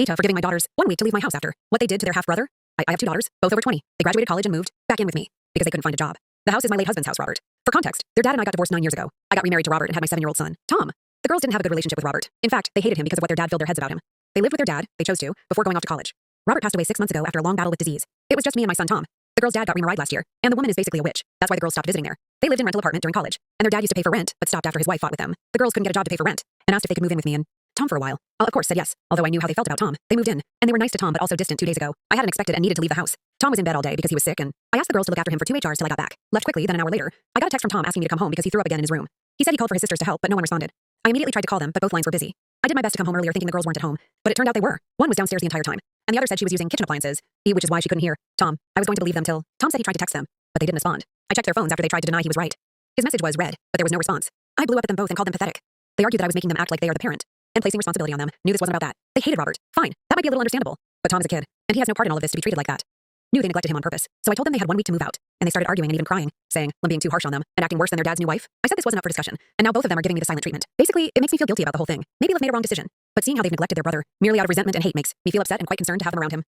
Eta for giving my daughters 1 week to leave my house after what they did to their half-brother. I have 2 daughters, both over 20. They graduated college and moved back in with me because they couldn't find a job. The house is my late husband's house, Robert. For context, their dad and I got divorced 9 years ago. I got remarried to Robert and had my 7-year-old son, Tom. The girls didn't have a good relationship with Robert. In fact, they hated him because of what their dad filled their heads about him. They lived with their dad, they chose to, before going off to college. Robert passed away 6 months ago after a long battle with disease. It was just me and my son Tom. The girl's dad got remarried last year, and the woman is basically a witch. That's why the girls stopped visiting there. They lived in a rental apartment during college, and their dad used to pay for rent, but stopped after his wife fought with them. The girls couldn't get a job to pay for rent, and asked if they could move in with me and Tom for a while. I, of course, said yes, although I knew how they felt about Tom. They moved in, and they were nice to Tom but also distant 2 days ago. I hadn't expected and needed to leave the house. Tom was in bed all day because he was sick, and I asked the girls to look after him for 2 HRs till I got back. Left quickly, then an hour later, I got a text from Tom asking me to come home because he threw up again in his room. He said he called for his sisters to help, but no one responded. I immediately tried to call them, but both lines were busy. I did my best to come home earlier thinking the girls weren't at home, but it turned out they were. One was downstairs the entire time, and the other said she was using kitchen appliances, which is why she couldn't hear. Tom. I was going to believe them till Tom said he tried to text them, but they didn't respond. I checked their phones after they tried to deny he was right. His message was read, but there was no response. I blew up at them both and called them pathetic. They argued that I was making them act like they are the parent and placing responsibility on them. Knew this wasn't about that. They hated Robert. Fine, that might be a little understandable, but Tom is a kid, and he has no part in all of this to be treated like that. Knew they neglected him on purpose, so I told them they had 1 week to move out, and they started arguing and even crying, saying I'm being too harsh on them and acting worse than their dad's new wife. I said this wasn't up for discussion, and now both of them are giving me the silent treatment. Basically, it makes me feel guilty about the whole thing. Maybe I've made a wrong decision, but seeing how they've neglected their brother merely out of resentment and hate makes me feel upset and quite concerned to have them around him.